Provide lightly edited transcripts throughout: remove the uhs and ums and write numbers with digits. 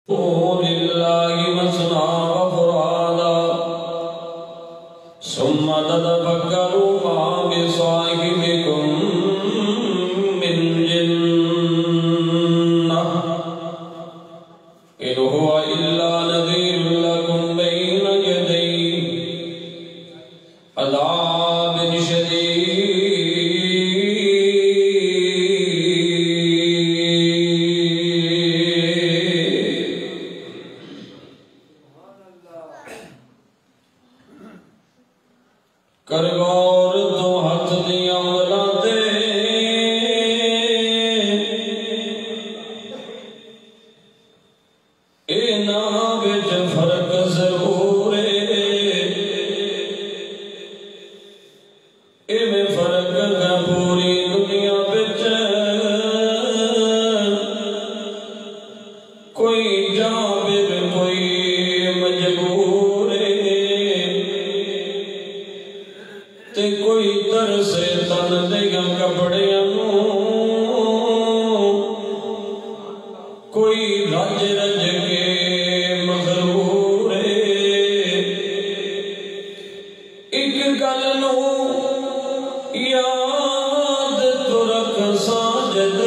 لله مثنى وفرادا ثم تتفكروا ما بصاحبكم من جنة إن هو إلا نذير لكم بين يدي عذاب شديد. کر غور تو ہاتھ دیاں ولاتے اینا بچ فرق ضرور میں فرق کا پوری دنیا بچ کوئی جابر کوئی مجبور تے کوئی ترسے تن دیاں کپڑیاں کوئی رج رج کے مغرور ایک گل نو یاد تو رکھ ساجد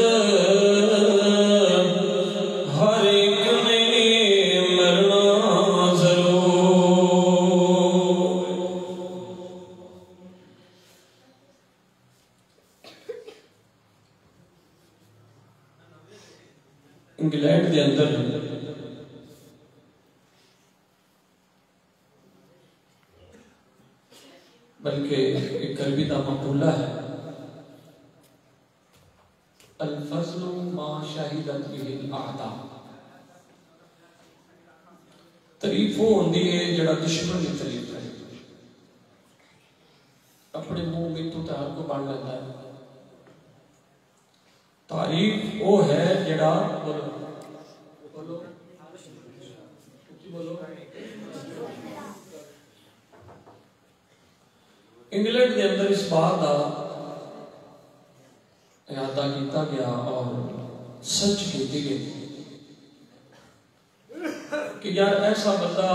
ہر ایک نے مرنا ضرور. انگلینڈ کے اندر بلکہ ایک عربی کا مقولہ ہے الفضل ما شہدت به الاعداء. تعریف وہ ہوندی ہے جڑا دشمن کی تعریف کرے اپنے منہ میں تو ہر کو بن لیتا ہے. تعریف وہ ہے جڑا انگلینڈ کے اندر اس بات کا احاطہ کیتا گیا اور سچ کیتی گئی کہ یار ایسا بندہ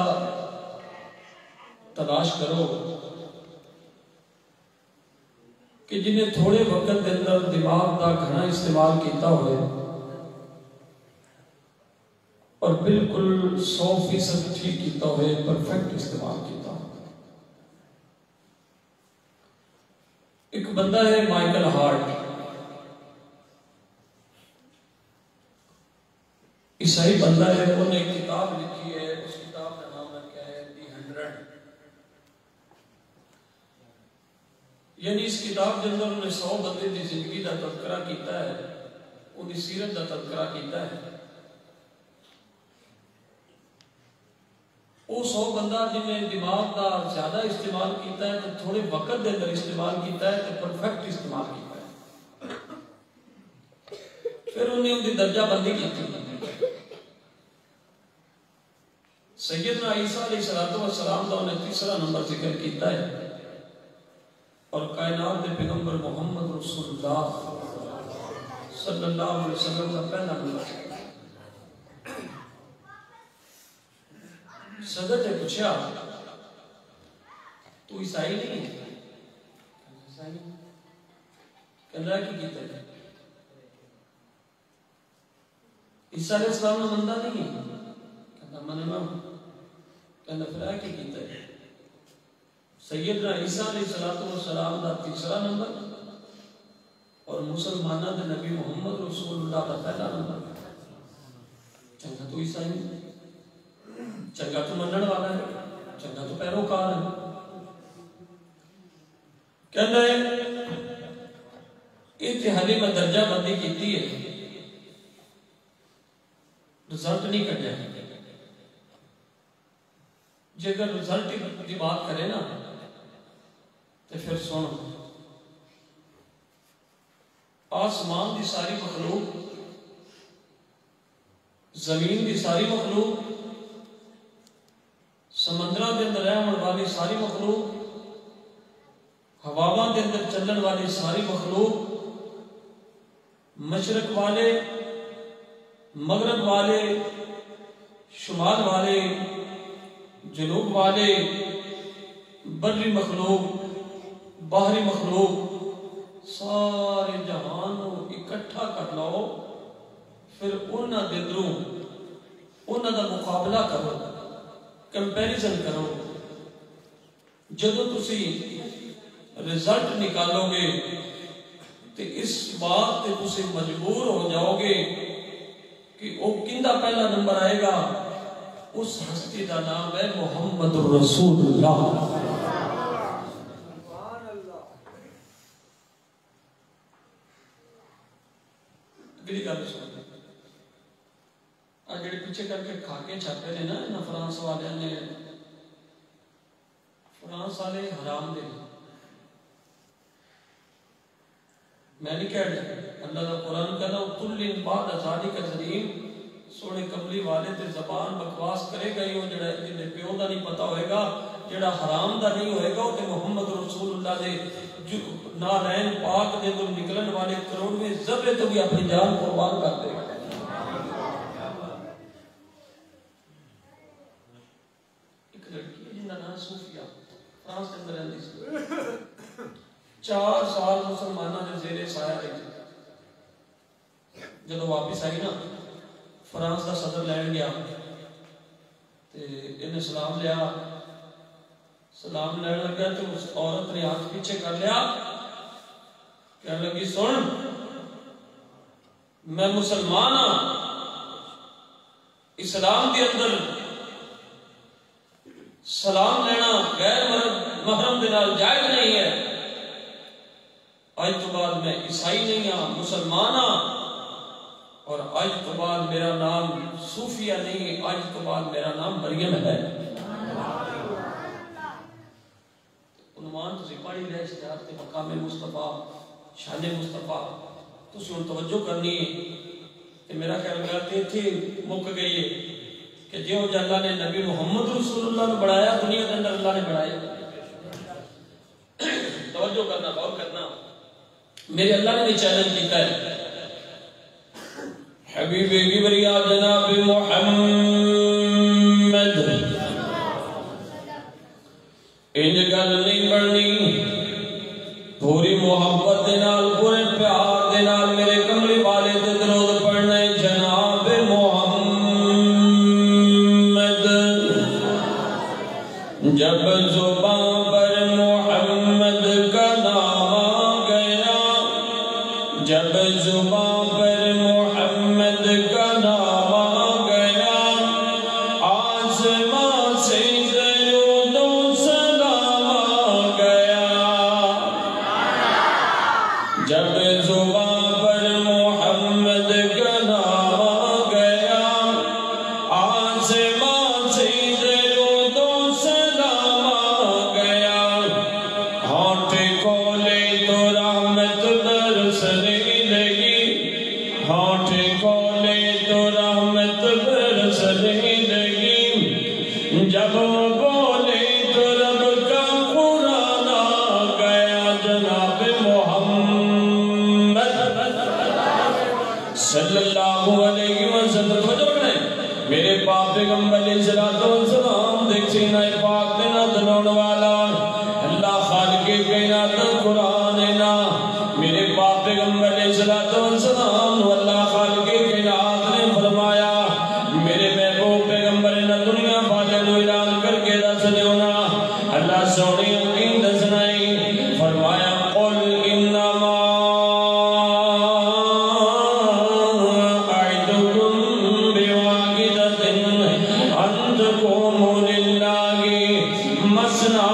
تلاش کرو کہ جنہیں تھوڑے وقت کے اندر دماغ کا گھنا استعمال کیتا ہوئے اور بالکل 100% ٹھیک کیتا ہوئے پرفیکٹ استعمال کیتا ہوئے. ایک بندہ ہے مائیکل ہارٹ، عیسائی بندہ ہے. انہوں نے ایک کتاب لکھی ہے، اس کتاب کا نام ہے کیا ہے دی 100. یعنی اس کتاب کے اندر انہوں نے 100 بندے کی زندگی کا تذکرہ کیتا ہے، ان کی سیرت کا تذکرہ کیتا ہے. وہ 100 بندہ جنہیں دماغ کا زیادہ استعمال کیتا ہے تو تھوڑے وقت کے اندر استعمال کیتا ہے تو پرفیکٹ استعمال کیتا ہے. پھر انہیں ان کی درجہ بندی کی تھی. سیدنا عیسیٰ علیہ السلام کا انہیں تیسرا نمبر ذکر کیتا ہے اور کائنات کے پیغمبر محمد رسول اللہ صلی اللہ علیہ وسلم کا پہلا نمبر. صدر نے پوچھا تو عیسائی نہیں ہے؟ کہنے لگا کہ کیتا ہے عیسیٰ علیہ السلام نے بندہ نہیں ہے؟ کہنا میں کہنا پھر آئے کہ کیتا ہے. سیدنا عیسیٰ علیہ السلام کا تیسرا نمبر اور مسلمانہ دے نبی محمد رسول اللہ کا پہلا نمبر. چنگا تو عیسائی نہیں، چنگا تو منن والا ہے، چنگا تو پیروکار ہے. کہنا ہے اتحادی میں درجہ بندی کیتی ہے، رزلٹ نہیں کٹیا. جے اگر رزلٹ کی بات کرے نا تو پھر سن، آسمان دی ساری مخلوق، زمین دی ساری مخلوق، سمندرہ دے اندر رہن والی ساری مخلوق، ہواواں دے اندر چلن والی ساری مخلوق، مشرق والے، مغرب والے، شمال والے، جنوب والے، بری مخلوق، باہری مخلوق، سارے جہان کو اکٹھا کر لو، پھر انہاں دے دروں انہاں دا مقابلہ کرو، کمپیریزن کرو۔ جدو تسی رزلٹ نکالو گے تو اس بات تے تسی مجبور ہو جاؤ گے کہ وہ کندہ پہلا نمبر آئے گا، اس ہستی دا نام ہے محمد رسول اللہ۔ اگلی گل سن، آج جڑے پیچھے کر کے کھاکے چھاپے نے نا فرانس والے نے، فرانس والے حرام دے، میں نہیں کہہ رہا، اللہ کا قرآن کہنا کل بعد ذالک ذریم، سونے کملی والے تے زبان بکواس کرے گا ہی، وہ جڑا جنہیں پیو دا نہیں پتا ہوئے گا، جڑا حرام دا نہیں ہوئے گا، وہ تے محمد رسول اللہ دے نالین پاک دے تو نکلن والے کروڑویں ذرے تو بھی اپنی جان قربان کر دے گا۔ ایک لڑکی ہے جنہا نام صوفیہ، فرانس کے اندر رہتی سی، 4 سال مسلمانہ نے زیر سایہ رہی تھی۔ جب واپس آئی نا، فرانس کا صدر لین گیا، انہیں سلام لیا، سلام لینے لگا تو اس عورت نے ہاتھ پیچھے کر لیا، کہنے لگی سن میں مسلمان ہاں، اسلام کے اندر سلام لینا غیر محرم دے نال جائز نہیں ہے، آج تو بعد میں عیسائی نہیں ہاں، مسلمان ہاں، اور آج تو بعد میرا نام صوفیہ نہیں ہے، آج تو بعد میرا نام مریم ہے۔ عنوان تو پڑھی لے اشتہار تے مقام مصطفیٰ، شان مصطفیٰ، تو اسی ان توجہ کرنی ہے کہ میرا خیال کرتے تھے مک گئی ہے کہ جو اللہ نے نبی محمد رسول اللہ نے بڑھایا، دنیا کے اندر اللہ نے بڑھایا۔ توجہ کرنا، غور کرنا، میرے اللہ نے بھی چیلنج کیتا ہے، حبیب کبریا جناب محمد انج گل نہیں بڑھنی، پوری محبت دے نال، پورے پیار دے نال میرے کملی والے تے درود پڑھنا ہے، جناب محمد۔ جب زبان پر محمد کا نام آ گیا، جب زبان پر محمد کا نام آ گیا، آسمان سے درود و سلام آ گیا۔ جب زبان پر محمد کا نام آ گیا، آسمان سے درود و سلام آ گیا، ہونٹ کھولے تو رحمت برسنے لگی، ہونٹ کھولے تو رحمت برسنے لگی، جب بولے تو رب کا قرآن آ گیا، جناب محمد صلی اللہ علیہ وسلم۔ میرے پاک پیغمبر علیہ السلام دیکھ سینہ پاک دینا دلون والا، اللہ خالق کائنات قرآن نا، میرے پاک پیغمبر علیہ السلام اللہ خالق کائنات نے فرمایا، میرے محبوب پیغمبر نے دنیا والے نو اعلان کر کے دس دیونا، اللہ سونے کی دسنائی فرمایا، قل انما اعدکم بواحدۃ ان تقوموا للہ مثنی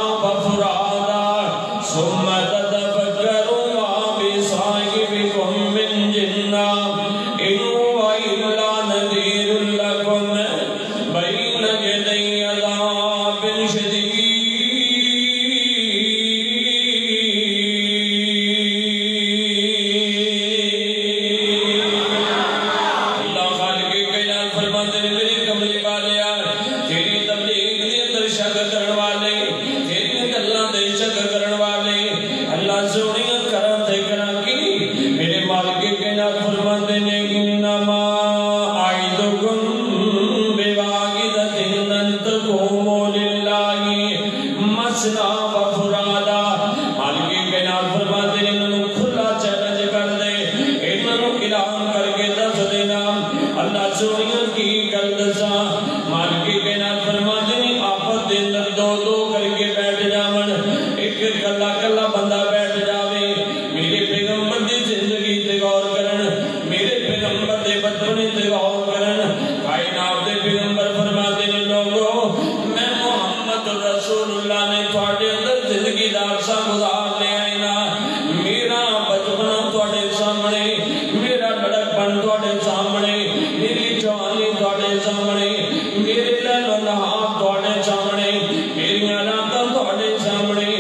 میرے لیل و نہار تواڈے سامنے میری راتاں تواڈے سامنے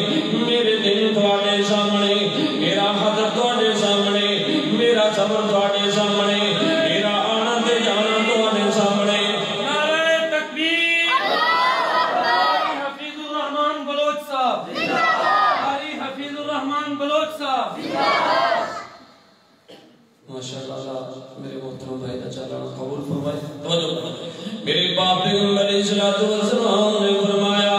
میرے دن تواڈے سامنے میرا حضر تواڈے سامنے میرا صبر تواڈے سامنے میرا آنا تے جانا تواڈے سامنے نعرہ تکبیر قاری حفیظ الرحمن بلوچ صاحب قاری حفیظ الرحمن بلوچ صاحب ماشاءاللہ میرے محترم بھائی دا چلانا قبول فرمائے توجہ میرے باپ پیغمبر علیہ الصلوۃ والسلام نے فرمایا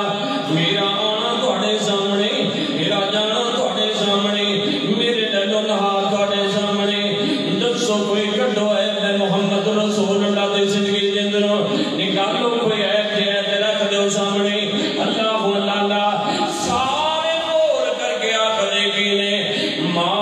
میرا آنا تواڈے سامنے میرا جانا تواڈے سامنے میرے لیل و نہار تواڈے سامنے دسو کوئی کڈو ہے محمد رسول اللہ دی زندگی دے اندر نکالو کوئی ہے تے رکھ دیو سامنے اللہ اللہ سارے بول کر کے آکھدے کی نے ماں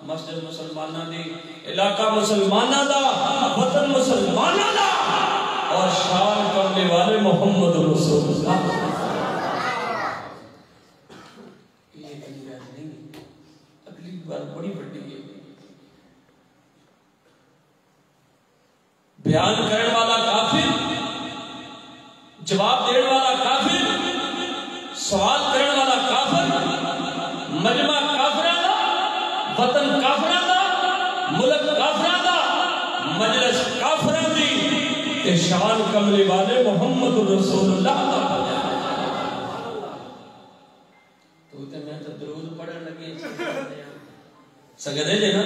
مسجد مسلمانہ دی علاقہ مسلمانہ دا وطن مسلمانہ دا اور شان کرنے والے محمد رسول اللہ یہ کنگار نہیں اگلی بار بڑی بڑی ہے بیان کرنے والا کافر جواب دینے والا کافر سوال کرنے والا کافر مجمع کافران دا وطن کافران دا ملک کافران دا مجلس کافران دی تے شان کملے والے محمد رسول اللہ دا تو تے میں تو درود پڑھن لگے سگدے جے نا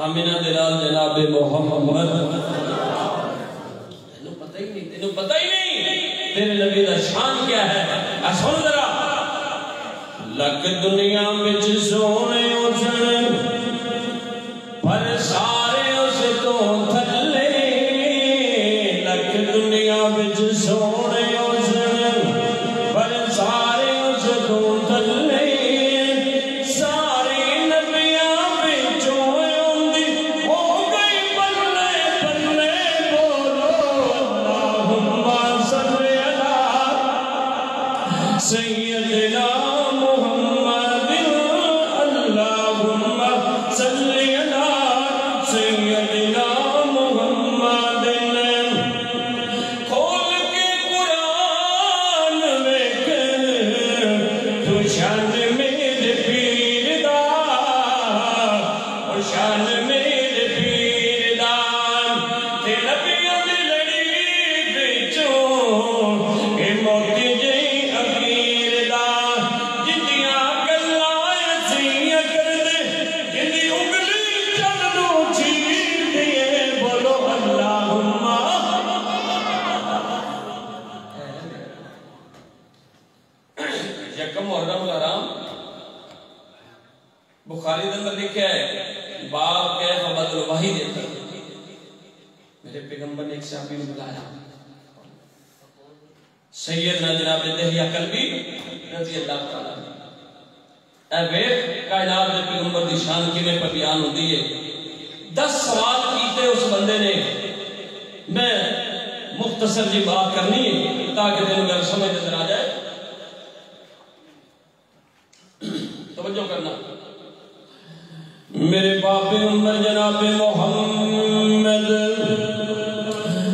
آمینہ دلال جناب محمد تینوں پتہ ہی نہیں تیرے نبی دا شان کیا ہے. سن ذرا لک دنیا وچ سونے اجڑ پر سارے اس تو تھلے. لک دنیا وچ سونے اجڑ پر سارے اس تو تھلے. سیدنا محمد اللہم صلی علی سیدنا محمد. کھول کے قرآن ویکھ تو شان میرے پیر دا اور شان میرے پیر دا. تے نبیوں دی لڑی وچوں اے موتی بخاری اندر لکھا ہے باب کیف بدل وحی دیتا. میرے پیغمبر نے ایک صحابی نے بلایا سیدنا جناب دہیہ کلبی رضی اللہ تعالیٰ. اے ویخ کائنات دے پیغمبر دی شان کیویں پر بیان ہوندی ہے. 10 سوال کیتے اس بندے نے. میں مختصر جی بات کرنی ہے تاکہ تینوں میرا سمجھ نظر آ جائے. توجہ کرنا. میرے باپ عمر جناب محمد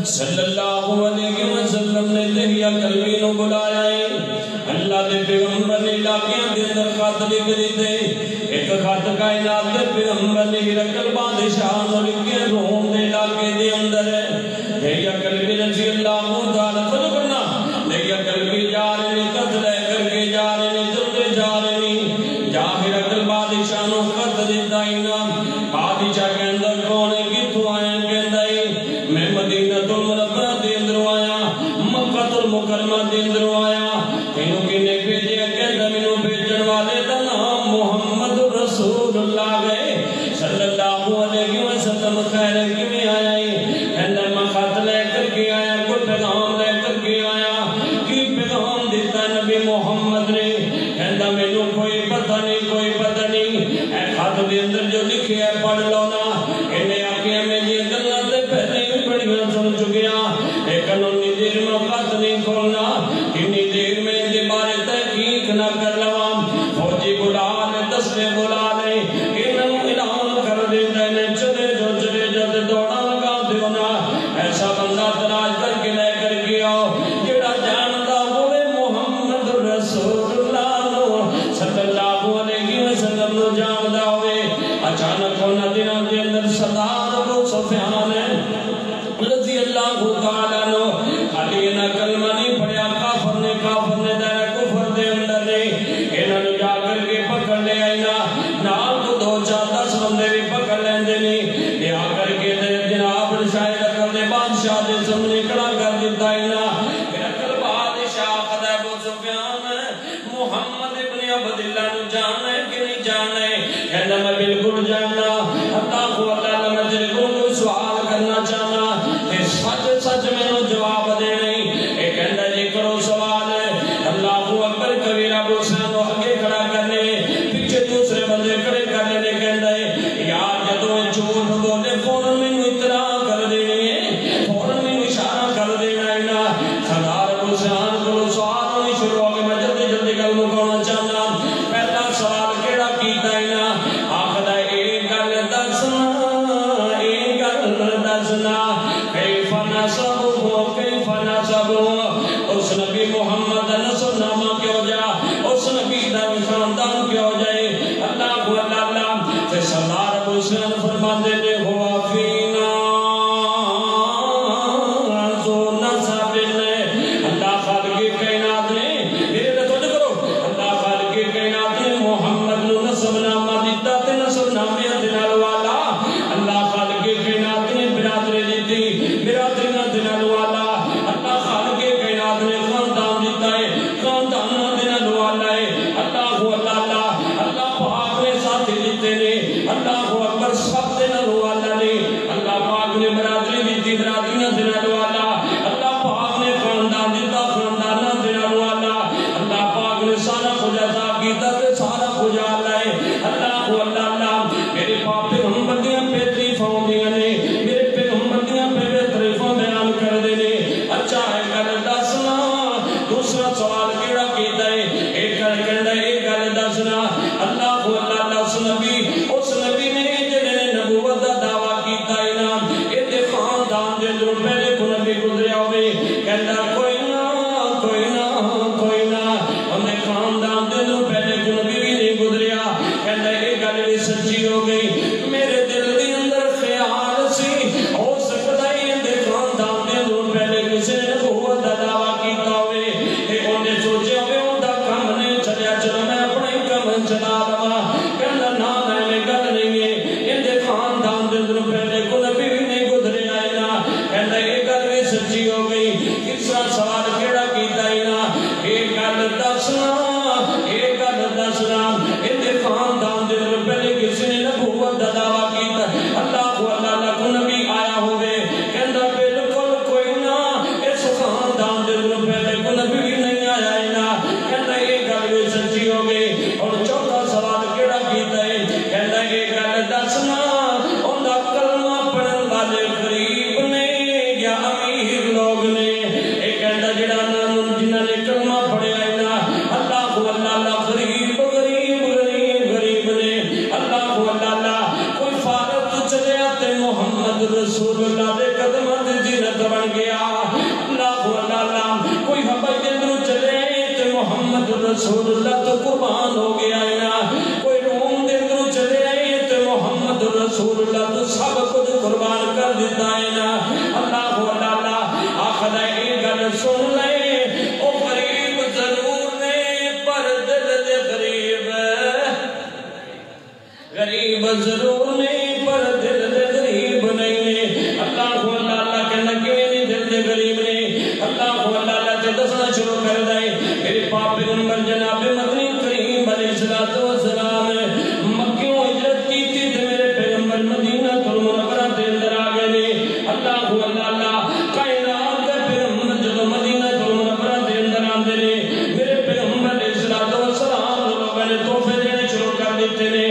صلی اللہ علیہ وسلم نے دہیہ کلبی نو بلایا ہے. اللہ دے پیغمبر نے علاقیاں دے اندر خط لکھ دیتے. ایک خط کائنات دے پیغمبر نے ہرقل بادشاہ نو لکھے روم دے علاقے دے اندر ہے. دہیہ کلبی رضی اللہ تعالیٰ کو کرنا. دہیہ کلبی جا رہے ہیں خط لے کر کے جا رہے ہیں چلتے جا رہے ہیں. جا ہرقل بادشاہ نو خط دیتا ہی نا. بادشاہ کے اندر کونے کتھوں آئے کہندا ہے میں مدینہ المنورہ دے اندر آیا مکہ المکرمہ دے اندر آیا. تینوں کنے بھیجے کہندا مینوں بھیجن والے دا نام محمد رسول اللہ ہے صلی اللہ علیہ وسلم. خیر کیویں آیا ہے کہندا میں خط لے کر کے آیا کوئی پیغام لے کر کے آیا. کی پیغام دیتا نبی محمد نے کہندا مینوں کوئی پتہ نہیں کوئی پتہ نہیں. اے خط دے اندر جو لکھے ہے پڑھ لو نا. انہیں آنکھیں میں یہ گلاں تے پہلے بھی بڑیاں سن چکیا لیکن انی دیر میں خط نہیں کھولنا. انی دیر میں ان کے بارے تحقیق نہ کر لواں. فوجی بلا لے دستے بلا لے انہوں اعلان کر دیتا ہے چلے جو تے دوڑا لگا دیو نا. ایسا بندہ تلاش کر کے لے کر کے آؤ جڑا جاندا ہوئے محمد رسول اللہ نو صلی اللہ علیہ وسلم نو جاندا ہوئے. اچانک ہونا دنوں کے اندر سردار ابو سفیان رضی اللہ تعالیٰ عنہ خالی نہ کلمہ نہیں پڑھیا کافر نے دائرہ کفر دے اندر نے. انہوں نے جا کر کے پکڑ لے آئی نا. نال کو 2-4-10 بندے بھی پکڑ لیندے نہیں. یہ آ کر کے جناب شاہد اکر نے بادشاہ دے سامنے کھڑا کر دیتا ہے نا. پھر اکر بادشاہ خدا ابو سفیان محمد ابن عبداللہ نو جانا ہے کہ نہیں جانا ہے. کہنا میں بالکل جاننا. اللہ کو اللہ میں تیرے کو سوال کرنا چاہنا سچ میں نو جواب دے نہیں. اے کہنا جی کرو سوال. اللہ اکبر کبیرہ ابو سفیان نو آگے کھڑا کرنے پیچھے دوسرے بندے کھڑے کرنے نے کہنا ہے یار جدوں جھوٹ بولے فون رسول اللہ دے قدماں تے زینت بن گیا اللہ اللہ کوئی ہوائی دے اندر چلے تے محمد رسول اللہ تو قربان ہو گیا ہے کوئی روم دے اندر چلے تے محمد رسول اللہ تو سب کچھ قربان کر دیتا ہے نا اللہ اللہ آخر ایک گل سن لے او غریب ضرور نے پر دل دے غریب ضرور نہیں پر دل دے غریب نہیں نے اللہ اللہ کہنا کیویں نہیں دل دے غریب نے اللہ اللہ تے دسنا شروع کر دے میرے پاک پیغمبر جناب مدنی کریم علیہ الصلوۃ والسلام مکیوں ہجرت کی تھی تے میرے پیغمبر مدینہ المنورہ دے اندر آ گئے نے اللہ اللہ کائنات دے پیغمبر جدوں مدینہ المنورہ دے اندر آندے نے میرے پیغمبر علیہ الصلوۃ والسلام لوگوں نے تحفے دینے شروع کر دیتے نے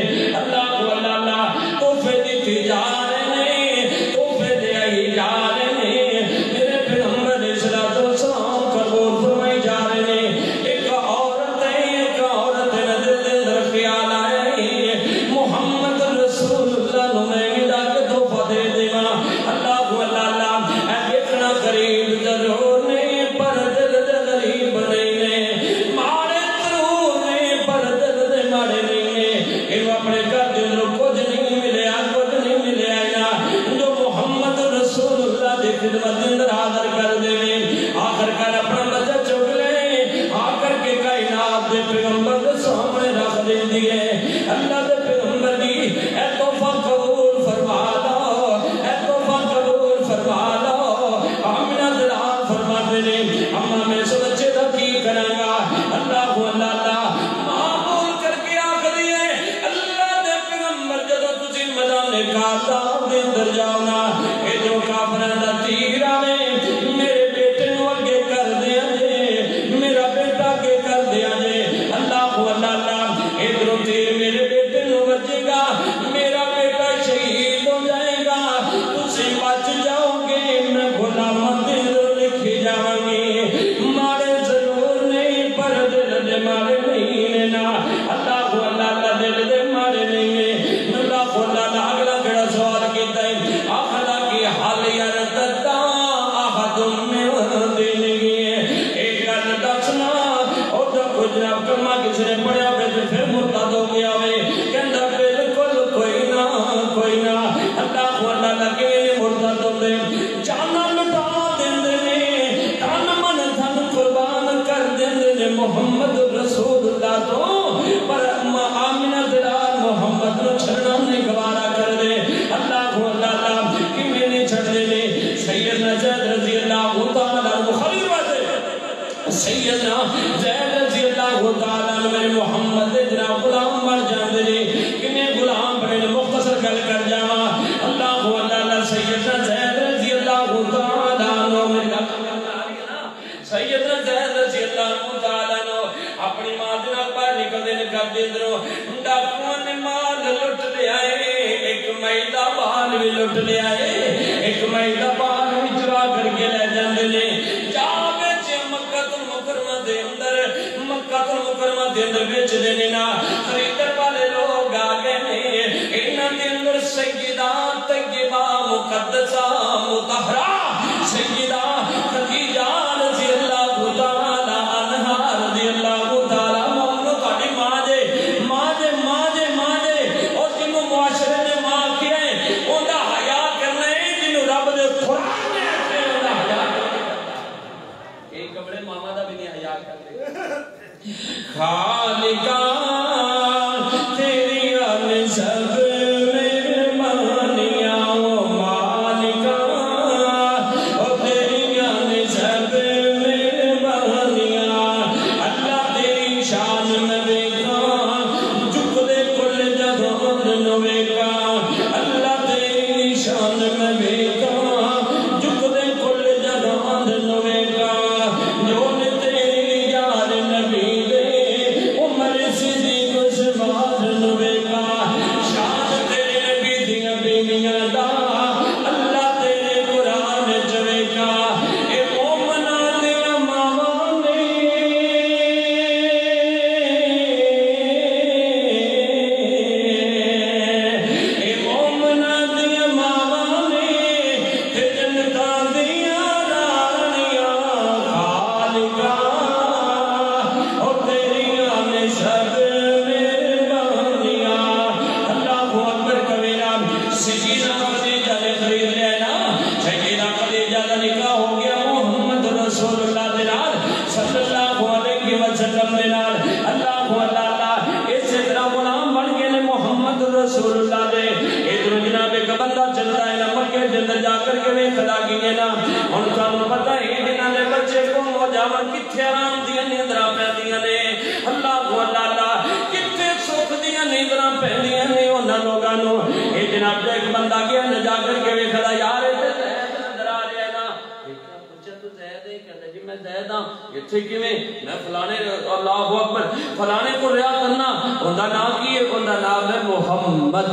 محمد رسول اللہ تو پر آمینہ دلال محمد نو چھڑنا نہیں گوارا کر دے اللہ اللہ کہ میں نے چھڑ دے سیدنا زید رضی اللہ تعالیٰ مخالف بات سیدنا زید رضی اللہ تعالیٰ میرے محمد جناب غلام بن جان دے کہ میں غلام بنے مختصر گل کر جاواں اللہ اللہ سیدنا زید رضی اللہ تعالیٰ میرے سیدنا زید رضی اللہ تعالیٰ اپنی ماں دے نال باہر نکلدے نے گھر دے اندروں ڈاکواں نے مال لٹ لیا اے ایک میدا بال وی لٹ لیا اے ایک میدا بال وی چرا کر کے لے جاندے نے جا وچ مکہ المکرمہ دے اندر مکہ المکرمہ دے اندر بیچ دے نے نا خریدن والے لوگ آ گئے نے انہاں دے اندر سیدہ طیبہ مقدسہ مطہرہ سیدہ خدیجہ رضی اللہ تعالی عنہا رضی اللہ تعالی عنہ تہاڈی ماں دے او جنوں معاشرے نے ماں کیا ہے اوندا حیا کرنا ہے جنوں رب دے قرآن نے آکھیا اوندا حیا کرنا اے کبڑے ماما دا بھی نہیں حیا کردے خالقا تیری آن سب مہربانیاں او مالکا او سجدہ ہے نا مکے دے اندر جا کر کے ویکھدا گئے نا ہن سانوں پتہ ہے جنہاں دے بچے گم ہو جاون کتھے آرام دیاں نیندراں پیندیاں نے اللہ اللہ کتھے سکھ دیاں نیندراں پیندیاں نے انہاں لوگاں نوں اے جناب ایک بندہ گیا نہ جا کر کے ویکھدا یار اے اندر آ رہا ہے نا پوچھا تو زید ہے کہندا جی میں زید ہاں ایتھے کیویں میں فلانے اللہ اکبر فلانے کو ریا کرنا اوندا نام کی ہے اوندا نام ہے محمد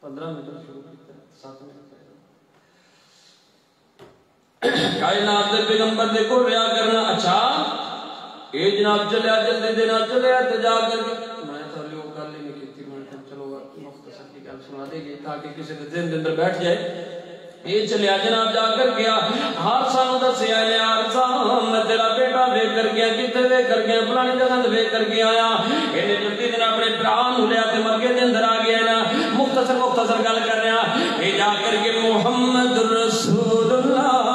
15 منٹ شروع کیتا 7 منٹ کائنات دے پیغمبر دے کو ریا کرنا اچھا اے جناب چلیا جلدی دینا چلیا تے جا کر میں تو لیو گل ہی نہیں کیتی میں چلو مختصر کی گل سنا دے گی تاکہ کسی دے ذہن دے اندر بیٹھ جائے یہ چلیا جناب جا کر گیا ہر سانو دسیا نے عارضہ میں تیرا بیٹا وے کر گیا کتے وے کر گیا فلانی جگہ وے کر کے آیا انہیں جلدی دن اپنے پران لیا تے مکے دے اندر آ گیا نا مختصر گل کر رہا یہ جا کر کے محمد رسول اللہ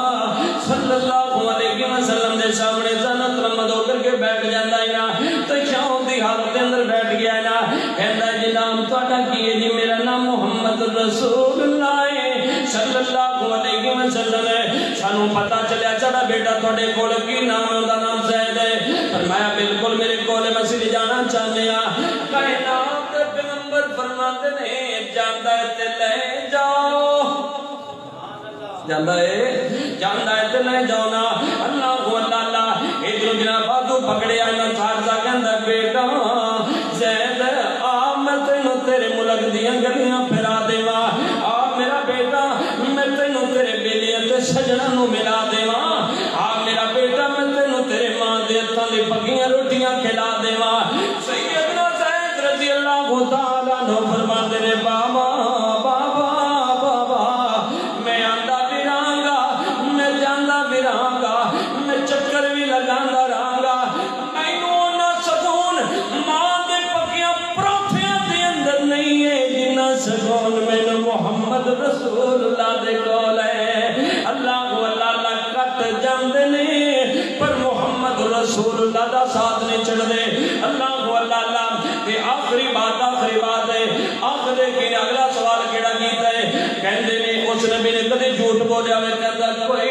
صلی اللہ علیہ وسلم دے سامنے زنت رمد ہو کر کے بیٹھ جاندہ ہے نا تو شاہوں دی حالت دے اندر بیٹھ گیا ہے نا کہندہ جی نام توڑا کیے جی میرا نام محمد رسول اللہ ہے صلی اللہ علیہ وسلم ہے سانوں پتہ چلیا چڑا بیٹا توڑے کول کی نام ہے اندہ نام زید ہے فرمایا بالکل میرے کول مسجد جانا چاہنے کائنات پیغمبر فرماتے نے جاندہ ہے تے لے جاؤ جاندہ ہے تے لے جاؤ نا اللہ ادھر جناب آدھو پکڑے آئے نا سارزہ کہندہ بیٹا زید میں تینوں تیرے ملک دیاں گلیاں پھرا دیوا میرا بیٹا میں تینوں تیرے بیلیاں تے سجنہ نو ملا دیوا میرا بیٹا میں تینوں تیرے ماں دے ہتھاں دی پکیاں روٹیاں کھلا دیوا سیدنا زید رضی اللہ تعالیٰ عنہ فرماتے نے بابا میں آندا بھی رہاں گا میں جاندا بھی رہاں گا میں چکر بھی لگاندا رہاں گا مینوں نہ سکون ماں دے پکیاں پروٹھیاں دے اندر نہیں ہے جنہ سکون مینوں محمد رسول اللہ دے کول ہے اللہ کٹ جاندے نے پر محمد رسول اللہ دا ساتھ نہیں چھڑ دے اللہ تے آخری بات ہے آخری کے اگلا سوال کیڑا کیتا ہے کہندے نے اس نبی نے کدی جھوٹ بولیا ہوئے کہندا کوئی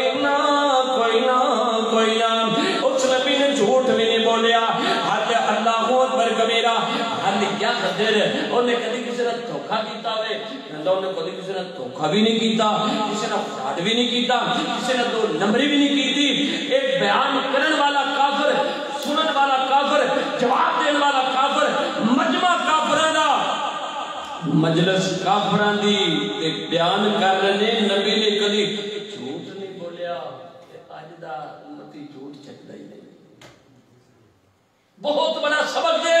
نہ اس نبی نے جھوٹ بھی نہیں بولیا حد اللہ اکبر کبیرہ حد کیا قدر انہیں کدی کسی نے دھوکا کیتا ہوئے کہندا انہیں کدی کسی نے دھوکا بھی نہیں کیتا کسی نے فراڈ بھی نہیں کیتا کسی نے دو نمبری بھی نہیں کیتی ایک بیان کرن والا کافر سنن والا کافر جواب دین والا کافر مجمع کافران دا مجلس کافران دی ایک بیان کر رہے نبی نے کدی جھوٹ نہیں بولیا آج دا امتی جھوٹ چکتا ہی نہیں بہت بڑا سبق دے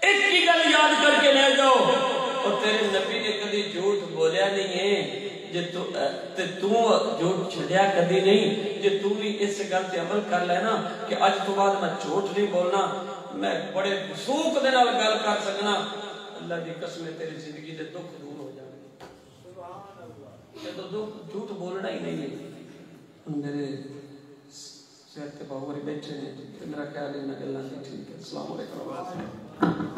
ایک کی گل یاد کر کے لے جاؤ اور تیرے نبی نے کدی جھوٹ بولیا نہیں ہے تو جھوٹ چھڑیا کدی نہیں جے تو بھی اس گل تے عمل کر لینا کہ اج تو بعد میں جھوٹ نہیں بولنا میں بڑے سوکھ دے نال گل کر سکنا اللہ دی قسم تیری زندگی دے دکھ دور ہو جائیں گے سبحان اللہ یہ تو جھوٹ بولنا ہی نہیں ہے میرے سیر کے باوری بیٹھے ہیں میرا خیال ہے نہ گلاں ٹھیک ہے السلام علیکم